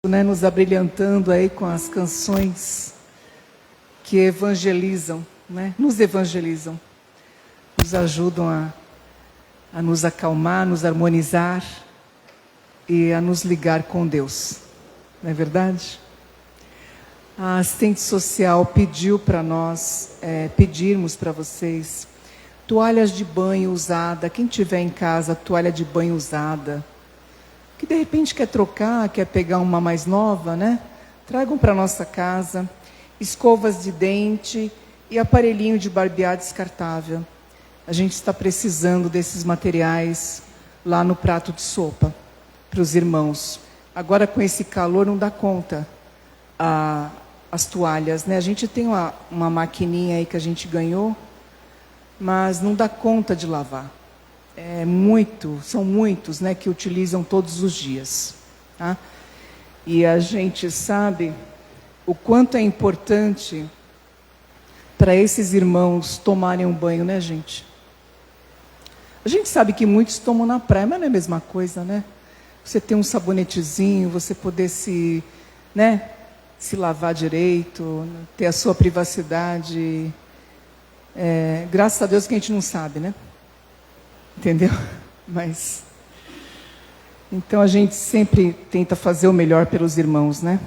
né, nos abrilhantando aí com as canções que evangelizam, né, nos evangelizam, nos ajudam a nos acalmar, nos harmonizar e a nos ligar com Deus, não é verdade? A assistente social pediu para nós, pedirmos para vocês, toalhas de banho usada, quem tiver em casa, toalha de banho usada, que de repente quer trocar, quer pegar uma mais nova, né? Tragam para nossa casa, escovas de dente e aparelhinho de barbear descartável. A gente está precisando desses materiais lá no prato de sopa, para os irmãos. Agora com esse calor não dá conta as toalhas, né? A gente tem uma maquininha aí que a gente ganhou, mas não dá conta de lavar. São muitos, né, que utilizam todos os dias. Tá? E a gente sabe o quanto é importante para esses irmãos tomarem um banho, né, gente? A gente sabe que muitos tomam na praia, mas não é a mesma coisa, né? Você ter um sabonetezinho, você poder se lavar direito, ter a sua privacidade. Graças a Deus que a gente não sabe, né? Entendeu? Mas então a gente sempre tenta fazer o melhor pelos irmãos, né?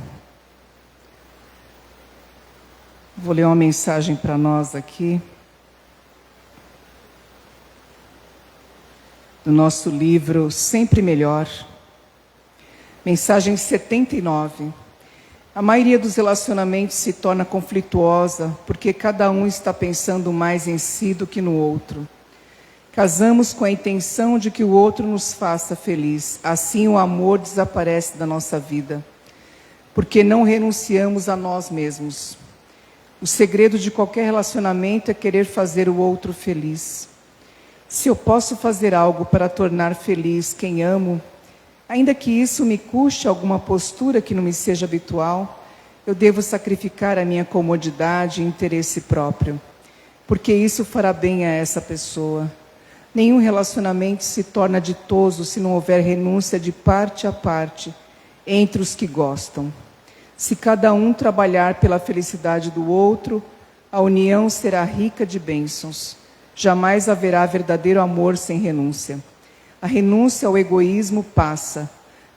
Vou ler uma mensagem para nós aqui, do nosso livro Sempre Melhor, mensagem 79. A maioria dos relacionamentos se torna conflituosa porque cada um está pensando mais em si do que no outro. Casamos com a intenção de que o outro nos faça feliz. Assim o amor desaparece da nossa vida, porque não renunciamos a nós mesmos. O segredo de qualquer relacionamento é querer fazer o outro feliz. Se eu posso fazer algo para tornar feliz quem amo, ainda que isso me custe alguma postura que não me seja habitual, eu devo sacrificar a minha comodidade e interesse próprio, porque isso fará bem a essa pessoa. Nenhum relacionamento se torna ditoso se não houver renúncia de parte a parte entre os que gostam. Se cada um trabalhar pela felicidade do outro, a união será rica de bênçãos. Jamais haverá verdadeiro amor sem renúncia. A renúncia ao egoísmo passa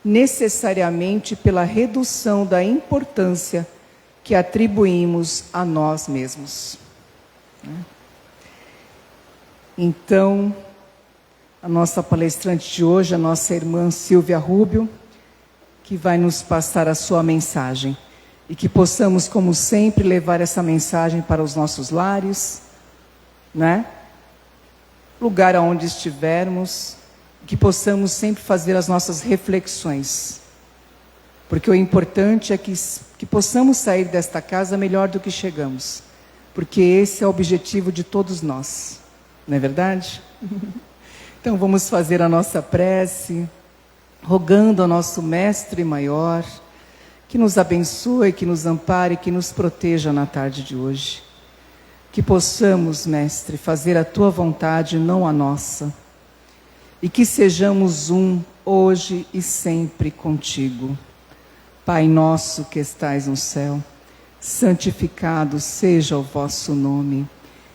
necessariamente pela redução da importância que atribuímos a nós mesmos. Então, a nossa palestrante de hoje, a nossa irmã Silvia Rubio, que vai nos passar a sua mensagem. E que possamos, como sempre, levar essa mensagem para os nossos lares, né? Lugar aonde estivermos, que possamos sempre fazer as nossas reflexões. Porque o importante é que possamos sair desta casa melhor do que chegamos. Porque esse é o objetivo de todos nós. Não é verdade? Então vamos fazer a nossa prece, rogando ao nosso Mestre Maior, que nos abençoe, que nos ampare, que nos proteja na tarde de hoje. Que possamos, Mestre, fazer a Tua vontade, não a nossa. E que sejamos um, hoje e sempre, contigo. Pai nosso que estais no céu, santificado seja o vosso nome.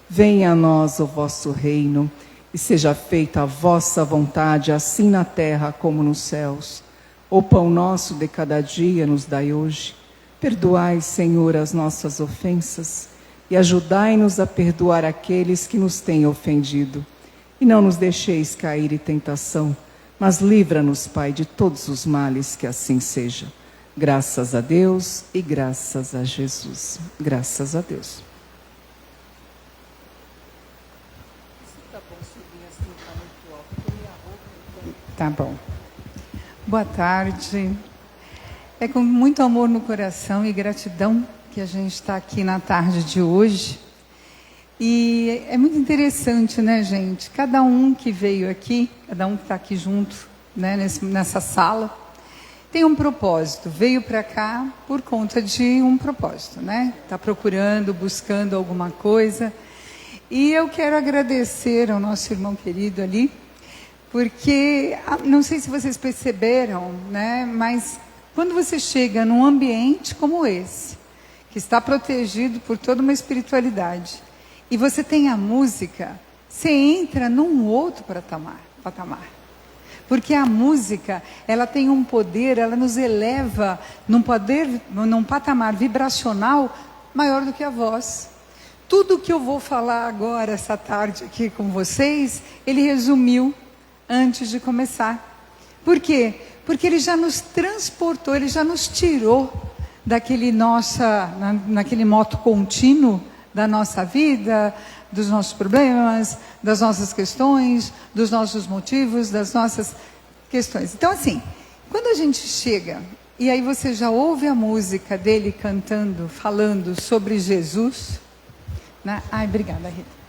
Venha a nós o vosso reino, e seja feita a vossa vontade, assim na terra como nos céus. O pão nosso de cada dia nos dai hoje. Perdoai, Senhor, as nossas ofensas, e ajudai-nos a perdoar aqueles que nos têm ofendido. E não nos deixeis cair em tentação, mas livra-nos, Pai, de todos os males, que assim seja. Graças a Deus e graças a Jesus. Graças a Deus. Tá bom. Boa tarde. É com muito amor no coração e gratidão que a gente está aqui na tarde de hoje. E é muito interessante, né, gente? Cada um que veio aqui, cada um que está aqui junto, né, nessa sala, tem um propósito. Veio para cá por conta de um propósito, né? Está procurando, buscando alguma coisa. E eu quero agradecer ao nosso irmão querido ali, porque, não sei se vocês perceberam, né, mas quando você chega num ambiente como esse, que está protegido por toda uma espiritualidade, e você tem a música, você entra num outro patamar. Porque a música, ela tem um poder, ela nos eleva num patamar vibracional maior do que a voz. Tudo que eu vou falar agora, essa tarde aqui com vocês, ele resumiu antes de começar. Por quê? Porque ele já nos transportou, ele já nos tirou naquele moto contínuo da nossa vida, dos nossos problemas, das nossas questões, dos nossos motivos, das nossas questões. Então, assim, quando a gente chega, e aí você já ouve a música dele cantando, falando sobre Jesus, né? Ai, obrigada, Rita.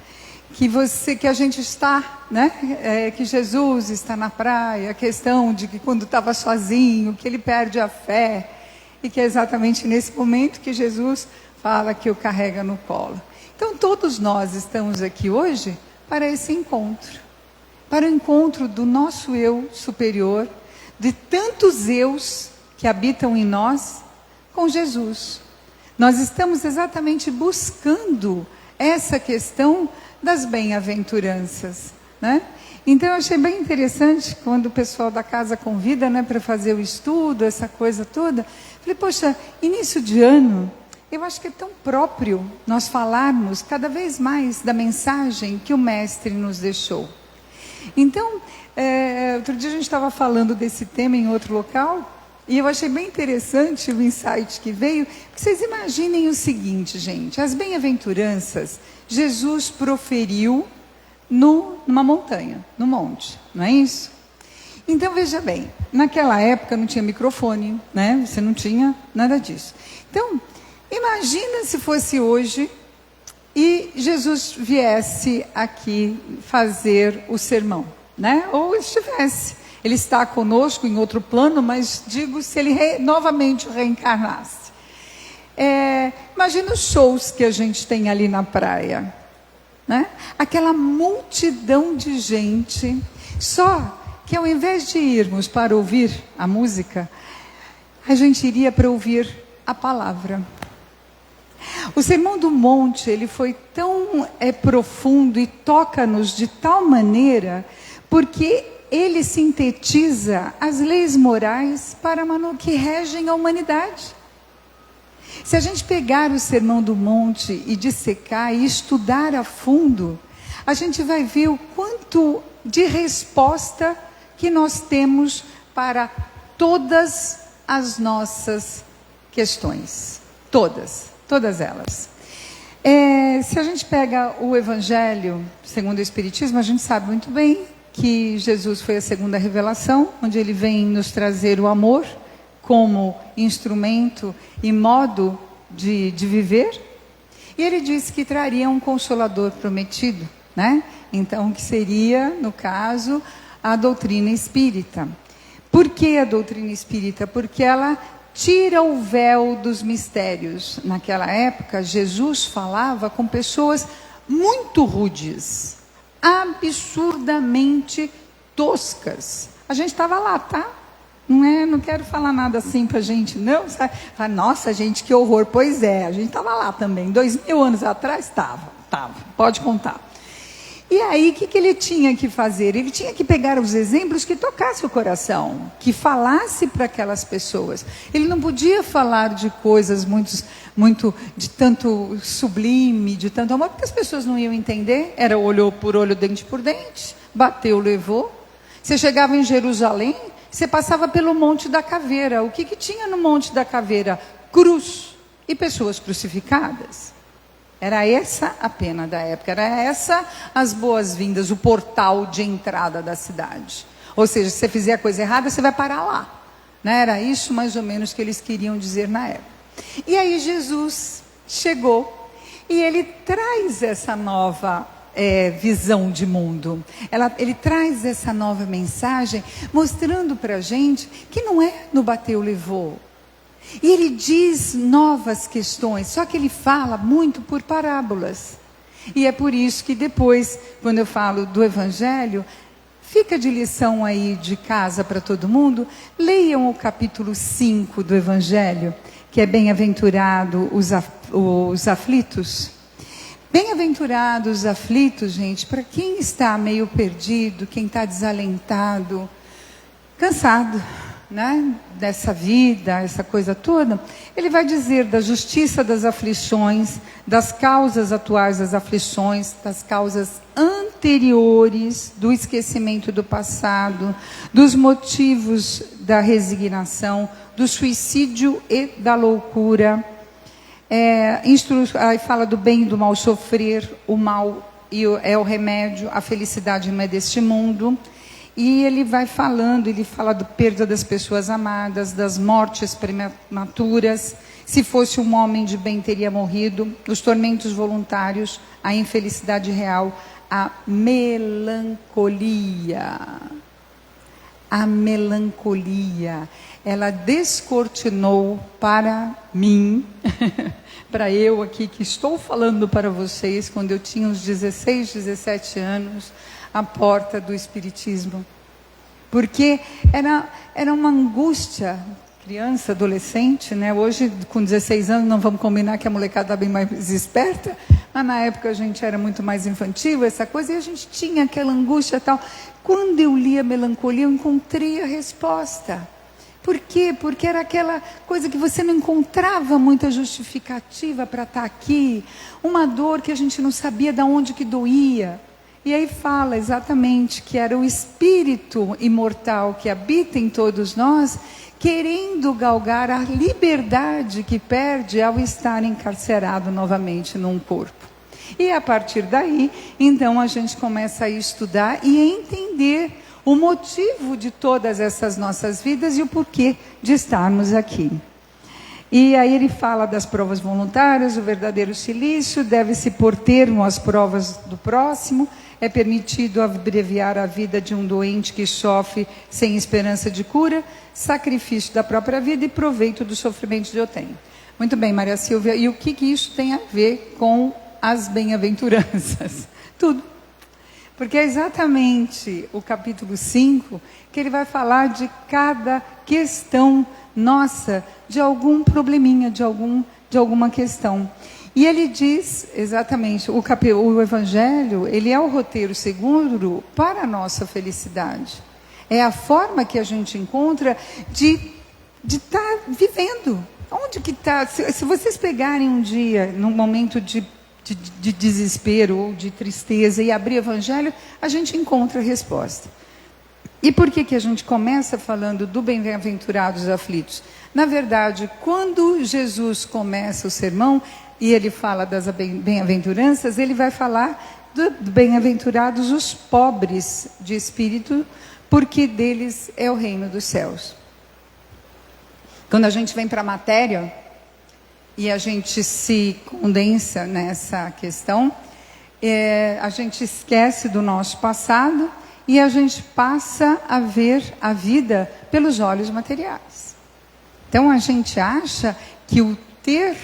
Que a gente está, né? Que Jesus está na praia, a questão de que quando estava sozinho, que ele perde a fé, e que é exatamente nesse momento que Jesus fala que o carrega no colo. Então, todos nós estamos aqui hoje para esse encontro. Para o encontro do nosso eu superior, de tantos eus que habitam em nós, com Jesus. Nós estamos exatamente buscando essa questão das bem-aventuranças, né? Então, eu achei bem interessante quando o pessoal da casa convida, né, para fazer o estudo, essa coisa toda. Falei, poxa, início de ano, eu acho que é tão próprio nós falarmos cada vez mais da mensagem que o Mestre nos deixou. Então, outro dia a gente estava falando desse tema em outro local, e eu achei bem interessante o insight que veio, porque vocês imaginem o seguinte, gente, as bem-aventuranças, Jesus proferiu numa montanha, no monte, não é isso? Então, veja bem, naquela época não tinha microfone, né? Você não tinha nada disso. Então, imagina se fosse hoje e Jesus viesse aqui fazer o sermão, né? Ou estivesse. Ele está conosco em outro plano, mas digo, se ele novamente reencarnasse. Imagina os shows que a gente tem ali na praia, né? Aquela multidão de gente, só que ao invés de irmos para ouvir a música, a gente iria para ouvir a palavra. O Sermão do Monte, ele foi tão profundo e toca-nos de tal maneira, porque ele sintetiza as leis morais que regem a humanidade. Se a gente pegar o Sermão do Monte e dissecar e estudar a fundo, a gente vai ver o quanto de resposta que nós temos para todas as nossas questões. Todas elas. Se a gente pega o Evangelho segundo o Espiritismo, a gente sabe muito bem que Jesus foi a segunda revelação, onde ele vem nos trazer o amor como instrumento e modo de viver. E ele disse que traria um Consolador prometido, né? Então, que seria, no caso, a doutrina espírita. Por que a doutrina espírita? Porque ela tira o véu dos mistérios. Naquela época, Jesus falava com pessoas muito rudes, absurdamente toscas. A gente estava lá, tá? Não quero falar nada assim pra gente, não. Sabe? Nossa, gente, que horror. Pois é, a gente estava lá também. 2000 anos atrás, estava. Pode contar. E aí, o que ele tinha que fazer? Ele tinha que pegar os exemplos que tocassem o coração, que falasse para aquelas pessoas. Ele não podia falar de coisas muito de tanto sublime, de tanto amor, porque as pessoas não iam entender. Era olho por olho, dente por dente, bateu, levou. Você chegava em Jerusalém, você passava pelo Monte da Caveira. O que tinha no Monte da Caveira? Cruz e pessoas crucificadas. Era essa a pena da época, era essa as boas-vindas, o portal de entrada da cidade. Ou seja, se você fizer a coisa errada, você vai parar lá, né? Era isso mais ou menos que eles queriam dizer na época. E aí Jesus chegou e ele traz essa nova visão de mundo. Ele traz essa nova mensagem, mostrando para a gente que não é no bateu, levou. E ele diz novas questões, só que ele fala muito por parábolas. E é por isso que depois, quando eu falo do Evangelho, Fica de lição aí de casa para todo mundo. Leiam o capítulo 5 do Evangelho, que é bem-aventurado os aflitos. Bem-aventurados os aflitos, gente, para quem está meio perdido, quem está desalentado, cansado, né, dessa vida, essa coisa toda. Ele vai dizer da justiça das aflições, das causas atuais das aflições, das causas anteriores, do esquecimento do passado, dos motivos da resignação, do suicídio e da loucura. Aí fala do bem e do mal sofrer, o mal é o remédio, a felicidade não é deste mundo. E ele vai falando, ele fala da perda das pessoas amadas, das mortes prematuras. Se fosse um homem de bem, teria morrido. Os tormentos voluntários, a infelicidade real, a melancolia. A melancolia, ela descortinou para mim, para eu aqui que estou falando para vocês, quando eu tinha uns 16, 17 anos, a porta do Espiritismo. Porque era uma angústia, criança, adolescente, né? Hoje, com 16 anos, não vamos combinar que a molecada está bem mais esperta, mas na época a gente era muito mais infantil, essa coisa, e a gente tinha aquela angústia e tal. Quando eu li a melancolia, eu encontrei a resposta. Por quê? Porque era aquela coisa que você não encontrava muita justificativa para estar aqui, uma dor que a gente não sabia de onde que doía. E aí fala exatamente que era o espírito imortal que habita em todos nós, querendo galgar a liberdade que perde ao estar encarcerado novamente num corpo. E a partir daí, então a gente começa a estudar e a entender o motivo de todas essas nossas vidas e o porquê de estarmos aqui. E aí ele fala das provas voluntárias, o verdadeiro silício, deve-se pôr termo às provas do próximo, é permitido abreviar a vida de um doente que sofre sem esperança de cura, sacrifício da própria vida e proveito do sofrimento de outrem. Muito bem, Maria Silvia, e o que isso tem a ver com as bem-aventuranças? Tudo. Porque é exatamente o capítulo 5 que ele vai falar de cada questão nossa, de algum probleminha, de alguma questão. E ele diz exatamente, o Evangelho, ele é o roteiro seguro para a nossa felicidade. É a forma que a gente encontra de estar vivendo. Onde que está? Se vocês pegarem um dia, num momento de desespero ou de tristeza e abrir o Evangelho, a gente encontra a resposta. E por que a gente começa falando do bem-aventurados aflitos? Na verdade, quando Jesus começa o sermão e ele fala das bem-aventuranças, ele vai falar do bem-aventurados os pobres de espírito, porque deles é o reino dos céus. Quando a gente vem para a matéria e a gente se condensa nessa questão, a gente esquece do nosso passado e a gente passa a ver a vida pelos olhos materiais. Então a gente acha que o ter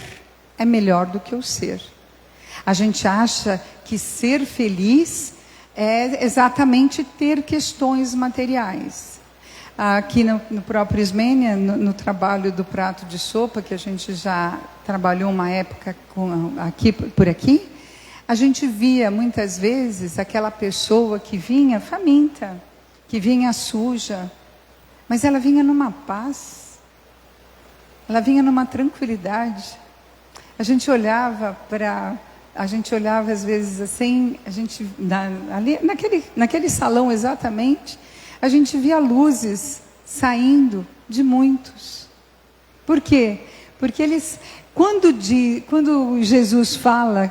é melhor do que o ser. A gente acha que ser feliz é exatamente ter questões materiais. Aqui no próprio Ismênia, no trabalho do prato de sopa, que a gente já trabalhou uma época por aqui, a gente via muitas vezes aquela pessoa que vinha faminta, que vinha suja, mas ela vinha numa paz, ela vinha numa tranquilidade. A gente olhava às vezes assim, ali naquele salão exatamente, a gente via luzes saindo de muitos. Por quê? Porque quando Jesus fala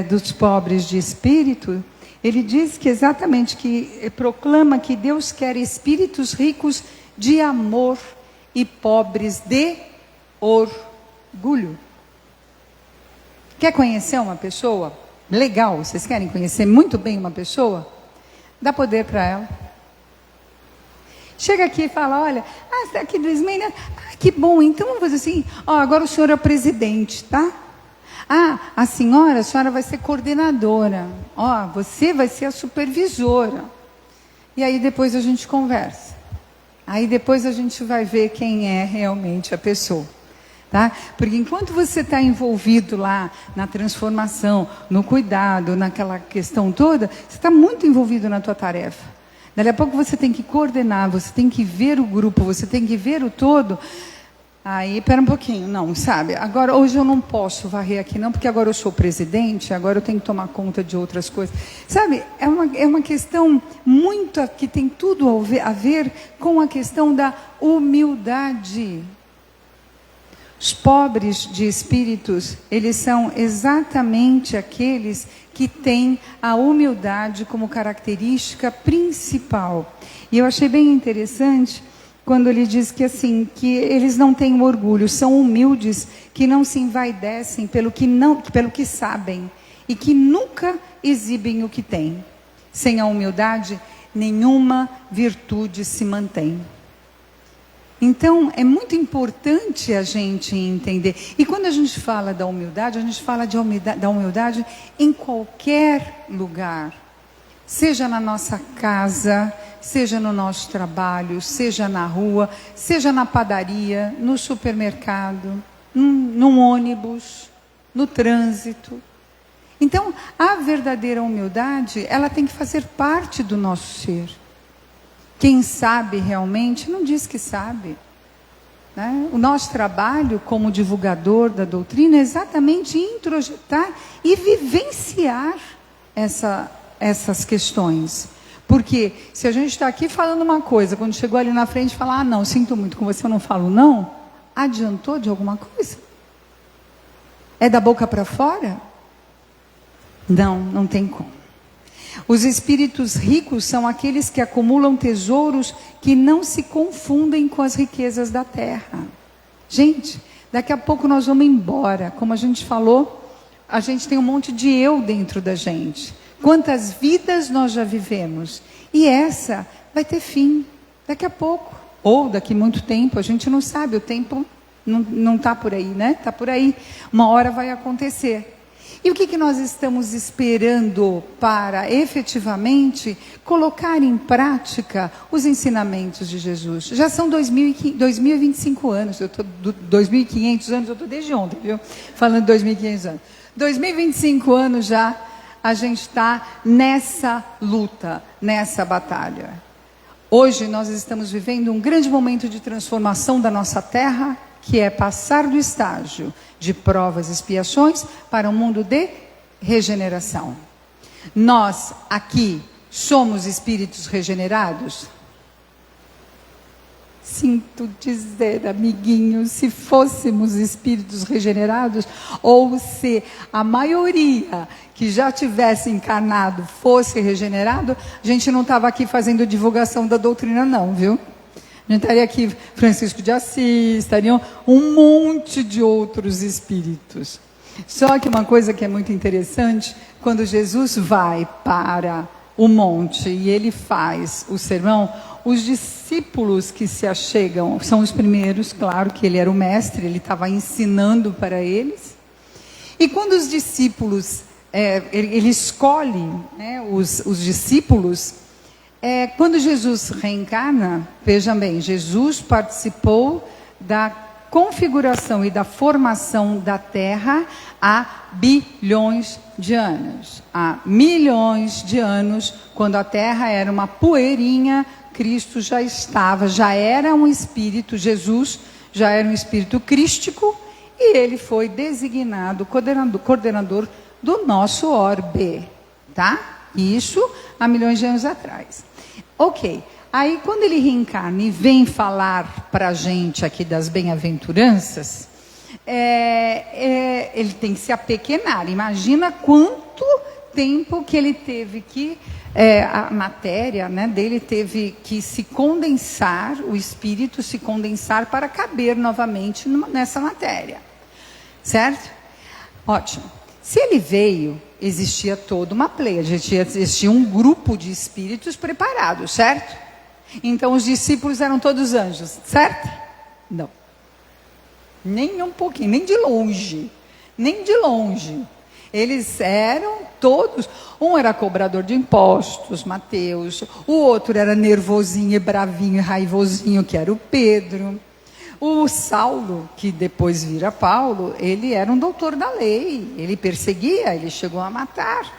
dos pobres de espírito, ele diz que exatamente proclama que Deus quer espíritos ricos de amor e pobres de orgulho. Quer conhecer uma pessoa? Legal, vocês querem conhecer muito bem uma pessoa? Dá poder para ela. Chega aqui e fala, olha, você está aqui do Ismênia, que bom, então vamos fazer assim, agora o senhor é o presidente, tá? A senhora vai ser coordenadora, você vai ser a supervisora. e aí depois a gente conversa. Aí depois a gente vai ver quem é realmente a pessoa. Tá? Porque enquanto você está envolvido lá na transformação, no cuidado, naquela questão toda, você está muito envolvido na tua tarefa. Daqui a pouco você tem que coordenar, você tem que ver o grupo, você tem que ver o todo. Aí, espera um pouquinho, não, sabe? Agora, hoje eu não posso varrer aqui não, porque agora eu sou presidente, agora eu tenho que tomar conta de outras coisas. Sabe, é uma questão muito, que tem tudo a ver com a questão da humildade. Os pobres de espíritos, eles são exatamente aqueles que têm a humildade como característica principal. E eu achei bem interessante quando ele diz que assim, que eles não têm orgulho, são humildes, que não se envaidecem pelo que sabem e que nunca exibem o que têm. Sem a humildade, nenhuma virtude se mantém. Então, é muito importante a gente entender. E quando a gente fala da humildade, a gente fala da humildade em qualquer lugar. Seja na nossa casa, seja no nosso trabalho, seja na rua, seja na padaria, no supermercado, num ônibus, no trânsito. Então, a verdadeira humildade, ela tem que fazer parte do nosso ser. Quem sabe realmente não diz que sabe. Né? O nosso trabalho como divulgador da doutrina é exatamente introjetar e vivenciar essas questões. Porque se a gente está aqui falando uma coisa, quando chegou ali na frente falar, não, sinto muito com você, eu não falo não, adiantou de alguma coisa? É da boca para fora? Não, não tem como. Os espíritos ricos são aqueles que acumulam tesouros que não se confundem com as riquezas da terra. Gente, daqui a pouco nós vamos embora. Como a gente falou, a gente tem um monte de eu dentro da gente. Quantas vidas nós já vivemos? E essa vai ter fim daqui a pouco. Ou daqui a muito tempo, a gente não sabe. O tempo não está por aí, né? Está por aí. Uma hora vai acontecer. E o que nós estamos esperando para efetivamente colocar em prática os ensinamentos de Jesus? Já são 2025 anos, eu estou 2.500 anos, eu estou desde ontem, viu? Falando de 2.500 anos. 2025 anos já, a gente está nessa luta, nessa batalha. Hoje nós estamos vivendo um grande momento de transformação da nossa terra, que é passar do estágio de provas e expiações para um mundo de regeneração. Nós aqui somos espíritos regenerados? Sinto dizer, amiguinhos, se fôssemos espíritos regenerados, ou se a maioria que já tivesse encarnado fosse regenerado, a gente não estava aqui fazendo divulgação da doutrina não, viu? A gente estaria aqui Francisco de Assis, estariam um monte de outros espíritos. Só que uma coisa que é muito interessante, quando Jesus vai para o monte e ele faz o sermão, os discípulos que se achegam, são os primeiros, claro que ele era o mestre, ele estava ensinando para eles. E quando os discípulos, ele escolhe, né, os discípulos, quando Jesus reencarna, vejam bem, Jesus participou da configuração e da formação da Terra há bilhões de anos. Há milhões de anos, quando a Terra era uma poeirinha, Cristo já estava, já era um espírito, Jesus já era um espírito crístico, e ele foi designado coordenador do nosso orbe, tá? Isso há milhões de anos atrás. Ok, aí quando ele reencarna e vem falar para a gente aqui das bem-aventuranças, ele tem que se apequenar. Imagina quanto tempo que ele teve que, a matéria, né, dele teve que se condensar, o espírito se condensar para caber novamente nessa matéria. Certo? Ótimo. Se ele veio, existia toda uma pleiade, existia um grupo de espíritos preparados, certo? Então os discípulos eram todos anjos, certo? Não. Nem um pouquinho, nem de longe. Nem de longe. Eles eram todos. Um era cobrador de impostos, Mateus. O outro era nervosinho e bravinho e raivosinho, que era o Pedro. O Saulo, que depois vira Paulo, ele era um doutor da lei. Ele perseguia, ele chegou a matar.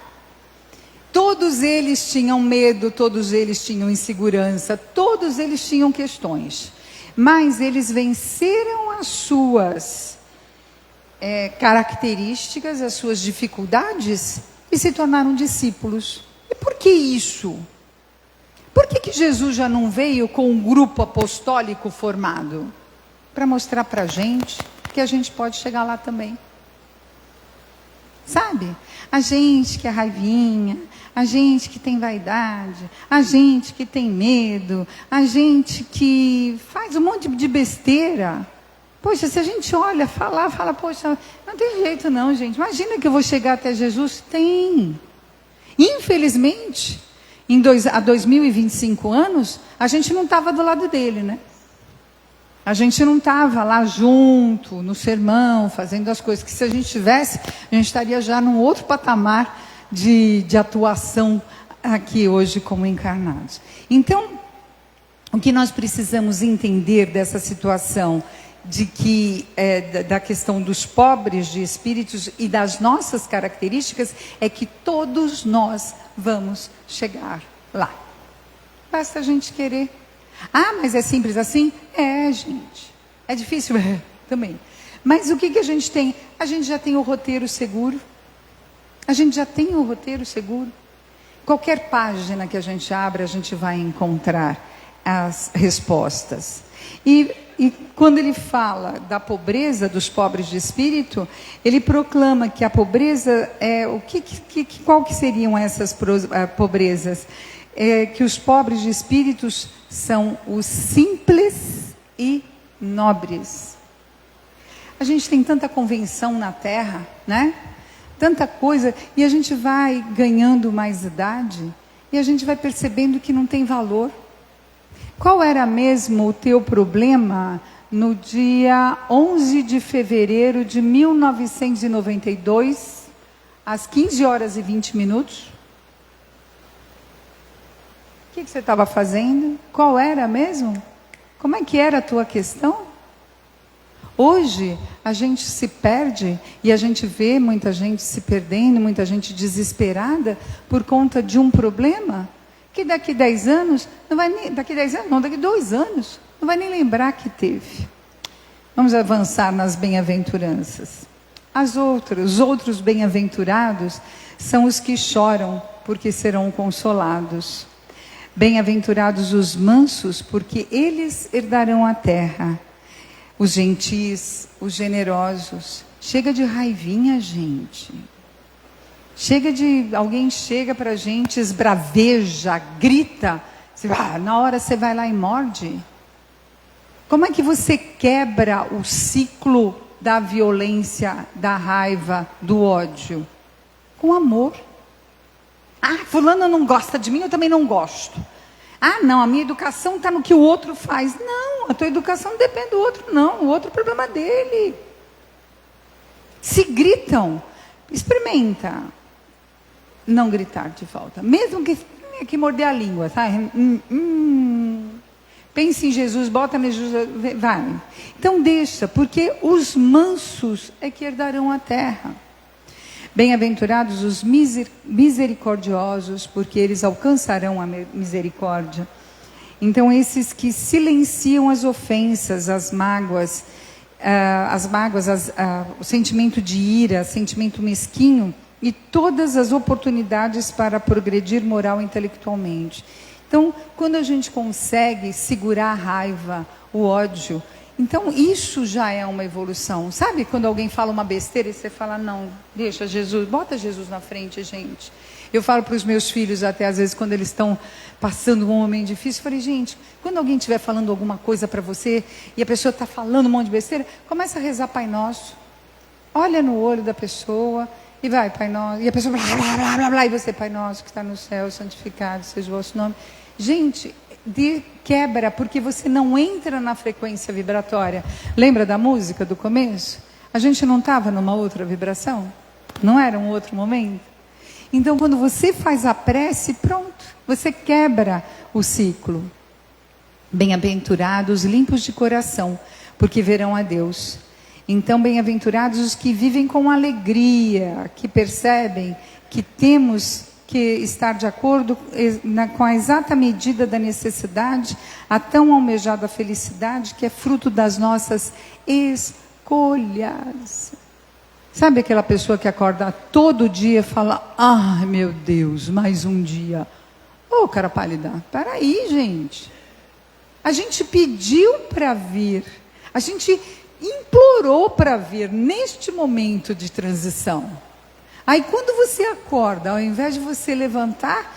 Todos eles tinham medo, todos eles tinham insegurança, todos eles tinham questões. Mas eles venceram as suas características, as suas dificuldades e se tornaram discípulos. E por que isso? Por que Jesus já não veio com um grupo apostólico formado? Para mostrar para a gente que a gente pode chegar lá também. Sabe? A gente que é raivinha, a gente que tem vaidade, a gente que tem medo, a gente que faz um monte de besteira. Poxa, se a gente olha, fala, poxa, não tem jeito não, gente. Imagina que eu vou chegar até Jesus. Tem. Infelizmente, há 2025 anos, a gente não estava do lado dele, né? A gente não estava lá junto, no sermão, fazendo as coisas. Que se a gente tivesse, a gente estaria já num outro patamar de atuação aqui hoje como encarnados. Então, o que nós precisamos entender dessa situação de que da questão dos pobres de espíritos e das nossas características é que todos nós vamos chegar lá. Basta a gente querer. Ah, mas é simples assim? É, gente. É difícil? É, também. Mas o que a gente tem? A gente já tem o roteiro seguro. A gente já tem o roteiro seguro. Qualquer página que a gente abra, a gente vai encontrar as respostas. E quando ele fala da pobreza dos pobres de espírito, ele proclama que a pobreza é qual que seriam essas pobrezas? Que os pobres de espíritos são os simples e nobres. A gente tem tanta convenção na Terra, né? Tanta coisa, e a gente vai ganhando mais idade, e a gente vai percebendo que não tem valor. Qual era mesmo o teu problema no dia 11 de fevereiro de 1992, às 15 horas e 20 minutos? O que você estava fazendo? Qual era mesmo? Como é que era a tua questão? Hoje, a gente se perde e a gente vê muita gente se perdendo, muita gente desesperada por conta de um problema que daqui 10 anos, daqui 2 anos, não vai nem lembrar que teve. Vamos avançar nas bem-aventuranças. Os outros bem-aventurados são os que choram, porque serão consolados. Bem-aventurados os mansos, porque eles herdarão a terra. Os gentis, os generosos. Chega de raivinha, gente. Alguém chega para a gente, esbraveja, grita. Na hora você vai lá e morde. Como é que você quebra o ciclo da violência, da raiva, do ódio? Com amor. Ah, fulano não gosta de mim, eu também não gosto. Ah, não, a minha educação está no que o outro faz. Não, a tua educação não depende do outro, não. O outro é o problema dele. Se gritam, experimenta não gritar de volta. Mesmo que morder a língua, tá? Pense em Jesus, bota em Jesus, vai. Então deixa, porque os mansos é que herdarão a terra. Bem-aventurados os misericordiosos, porque eles alcançarão a misericórdia. Então, esses que silenciam as ofensas, as mágoas, o sentimento de ira, sentimento mesquinho, e todas as oportunidades para progredir moral e intelectualmente. Então, quando a gente consegue segurar a raiva, o ódio, então isso já é uma evolução. Sabe quando alguém fala uma besteira e você fala, não, deixa Jesus, bota Jesus na frente, gente. Eu falo para os meus filhos até às vezes quando eles estão passando um momento difícil, eu falei, gente, quando alguém estiver falando alguma coisa para você e a pessoa está falando um monte de besteira, começa a rezar Pai Nosso. Olha no olho da pessoa e vai, Pai Nosso. E a pessoa, blá, blá, blá, blá, blá, e você, Pai Nosso, que está no céu, santificado seja o vosso nome. Gente, quebra, porque você não entra na frequência vibratória. Lembra da música do começo? A gente não estava numa outra vibração? Não era um outro momento? Então, quando você faz a prece, pronto, você quebra o ciclo. Bem-aventurados limpos de coração, porque verão a Deus. Então, bem-aventurados os que vivem com alegria, que percebem que temos que estar de acordo com a exata medida da necessidade, a tão almejada felicidade que é fruto das nossas escolhas. Sabe aquela pessoa que acorda todo dia e fala, ai meu Deus, mais um dia. Ô, cara pálida, peraí, gente. A gente pediu para vir, a gente implorou para vir neste momento de transição. Aí quando você acorda, ao invés de você levantar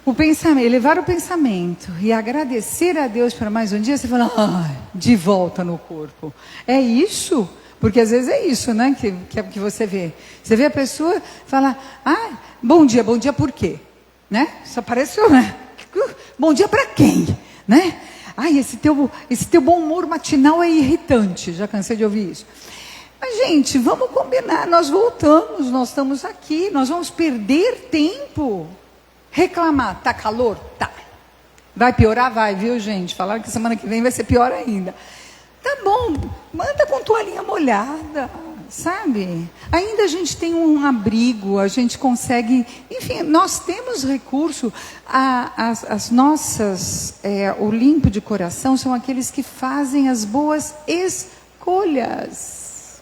o pensamento, elevar o pensamento e agradecer a Deus por mais um dia, você fala, ai, de volta no corpo. É isso? Porque às vezes é isso, né, que você vê. Você vê a pessoa fala, ah, bom dia por quê? Né? Só parece, né? Bom dia para quem? Né? Ai, esse teu bom humor matinal é irritante. Já cansei de ouvir isso. Mas, gente, vamos combinar. Nós voltamos, nós estamos aqui. Nós vamos perder tempo. Reclamar. Tá calor? Tá. Vai piorar? Vai, viu, gente? Falaram que semana que vem vai ser pior ainda. Tá bom, manda com toalhinha molhada, sabe? Ainda a gente tem um abrigo, a gente consegue... Enfim, nós temos recurso. As nossas... o limpo de coração são aqueles que fazem as boas escolhas,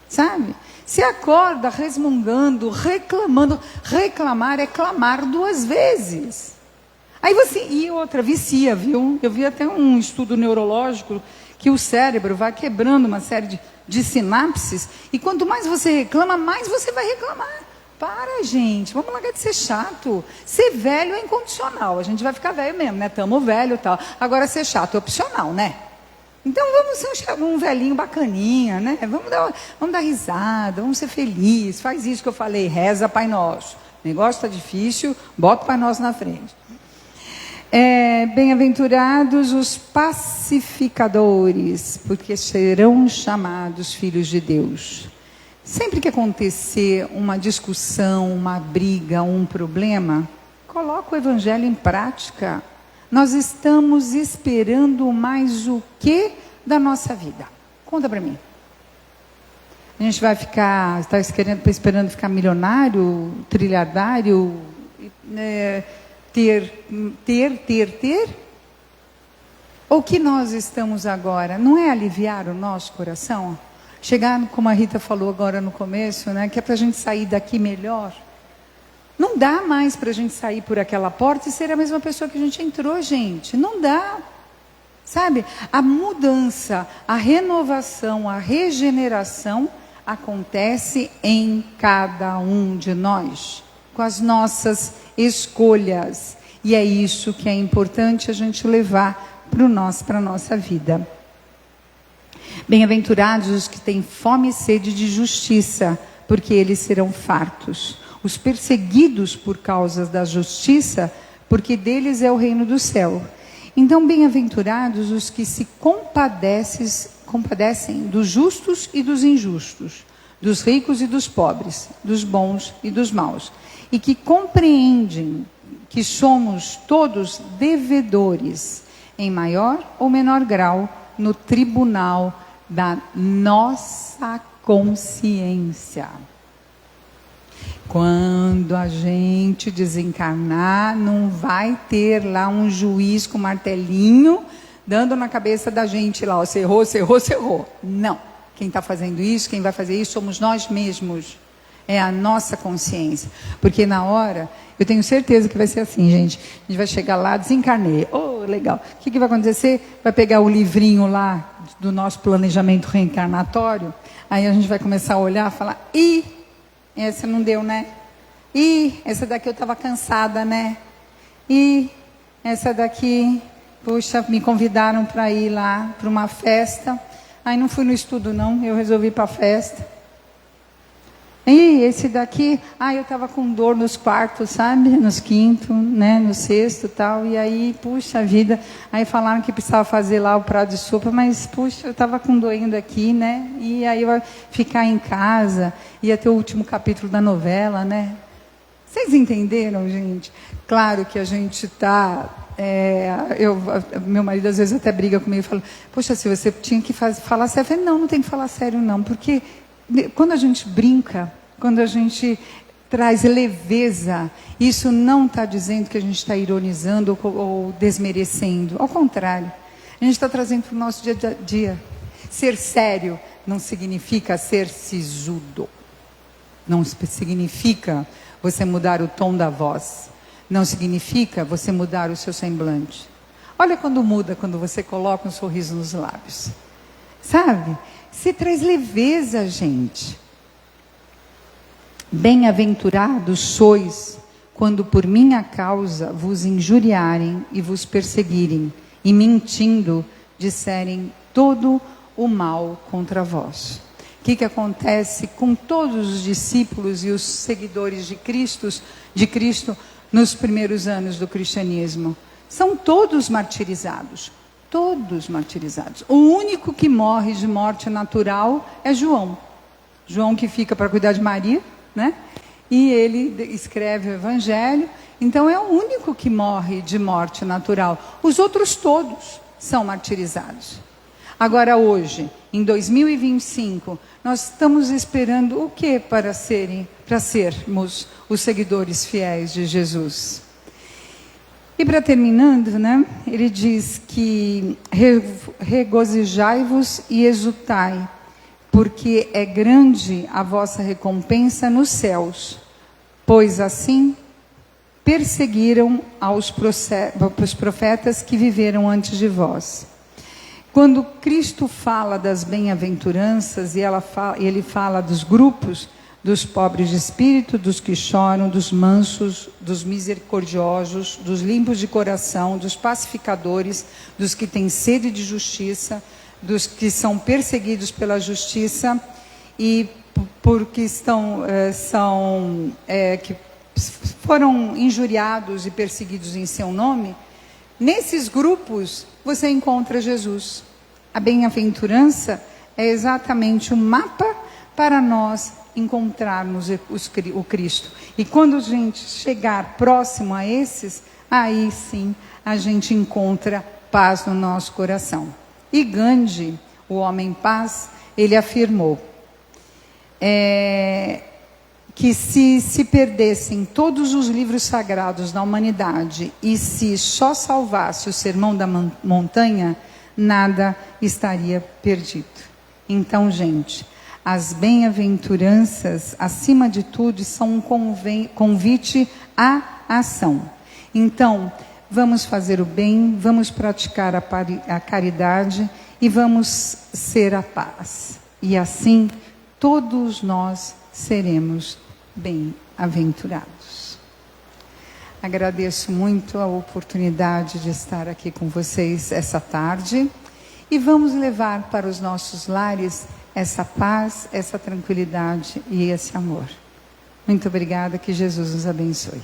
sabe? Se acorda resmungando, reclamando. Reclamar é clamar 2 vezes. Aí você... E outra, vicia, viu? Eu vi até um estudo neurológico... que o cérebro vai quebrando uma série de sinapses, e quanto mais você reclama, mais você vai reclamar. Para, gente, vamos largar de ser chato. Ser velho é incondicional, a gente vai ficar velho mesmo, né? Tamo velho e tal. Agora, ser chato é opcional, né? Então, vamos ser um velhinho bacaninha, né? Vamos dar risada, vamos ser felizes. Faz isso que eu falei, reza Pai Nosso. O negócio está difícil, bota o Pai Nosso na frente. Bem-aventurados os pacificadores, porque serão chamados filhos de Deus. Sempre que acontecer uma discussão, uma briga, um problema, coloca o Evangelho em prática. Nós estamos esperando mais o que da nossa vida? Conta para mim. A gente vai ficar, está esperando ficar milionário, trilhardário, ter? O que nós estamos agora, não é aliviar o nosso coração? Chegar, como a Rita falou agora no começo, né, que é para a gente sair daqui melhor. Não dá mais para a gente sair por aquela porta e ser a mesma pessoa que a gente entrou, gente. Não dá. Sabe? A mudança, a renovação, a regeneração acontece em cada um de nós, com as nossas escolhas. E é isso que é importante a gente levar para a nossa vida. Bem-aventurados os que têm fome e sede de justiça, porque eles serão fartos. Os perseguidos por causa da justiça, porque deles é o reino do céu. Então, bem-aventurados os que se compadecem dos justos e dos injustos, dos ricos e dos pobres, dos bons e dos maus, e que compreendem que somos todos devedores, em maior ou menor grau, no tribunal da nossa consciência. Quando a gente desencarnar, não vai ter lá um juiz com martelinho dando na cabeça da gente lá, ó, você errou, você errou, você errou. Não. Quem está fazendo isso, quem vai fazer isso, somos nós mesmos. É a nossa consciência. Porque na hora, eu tenho certeza que vai ser assim, gente. A gente vai chegar lá, desencarnei. Oh, legal. O que vai acontecer? Vai pegar o livrinho lá do nosso planejamento reencarnatório. Aí a gente vai começar a olhar e falar, essa não deu, né? Essa daqui eu estava cansada, né? Essa daqui, puxa, me convidaram para ir lá para uma festa. Aí não fui no estudo, não. Eu resolvi ir para a festa. E esse daqui, eu estava com dor nos quartos, sabe? Nos quinto, né? No sexto e tal. E aí, puxa vida. Aí falaram que precisava fazer lá o prato de sopa, mas, puxa, eu estava com doendo aqui, né? E aí eu ia ficar em casa, ia ter o último capítulo da novela, né? Vocês entenderam, gente? Claro que a gente está... meu marido às vezes até briga comigo e fala, poxa, se você tinha que falar sério. Eu falei, não tem que falar sério não, porque quando a gente brinca, quando a gente traz leveza, isso não está dizendo que a gente está ironizando ou desmerecendo, ao contrário, a gente está trazendo para o nosso dia a dia. Ser sério não significa ser sisudo, não significa você mudar o tom da voz, não significa você mudar o seu semblante. Olha quando muda, quando você coloca um sorriso nos lábios. Sabe? Se traz leveza, gente. Bem-aventurados sois, quando por minha causa vos injuriarem e vos perseguirem, e mentindo, disserem todo o mal contra vós. O que acontece com todos os discípulos e os seguidores de Cristo nos primeiros anos do cristianismo? São todos martirizados. Todos martirizados. O único que morre de morte natural é João. João que fica para cuidar de Maria, né? E ele escreve o Evangelho. Então é o único que morre de morte natural. Os outros todos são martirizados. Agora hoje, em 2025, nós estamos esperando o que para sermos os seguidores fiéis de Jesus? E para terminando, né, ele diz que regozijai-vos e exultai, porque é grande a vossa recompensa nos céus, pois assim perseguiram os profetas que viveram antes de vós. Quando Cristo fala das bem-aventuranças, e ele fala dos grupos, dos pobres de espírito, dos que choram, dos mansos, dos misericordiosos, dos limpos de coração, dos pacificadores, dos que têm sede de justiça, dos que são perseguidos pela justiça e porque que foram injuriados e perseguidos em seu nome. Nesses grupos você encontra Jesus. A bem-aventurança é exatamente um mapa para nós encontrarmos o Cristo. E quando a gente chegar próximo a esses, aí sim a gente encontra paz no nosso coração. E Gandhi, o homem paz, ele afirmou que se perdessem todos os livros sagrados da humanidade e se só salvasse o Sermão da Montanha, nada estaria perdido. Então, gente, as bem-aventuranças, acima de tudo, são um convite à ação. Então, vamos fazer o bem, vamos praticar a caridade e vamos ser a paz. E assim, todos nós seremos bem-aventurados. Agradeço muito a oportunidade de estar aqui com vocês essa tarde e vamos levar para os nossos lares essa paz, essa tranquilidade e esse amor. Muito obrigada, que Jesus nos abençoe.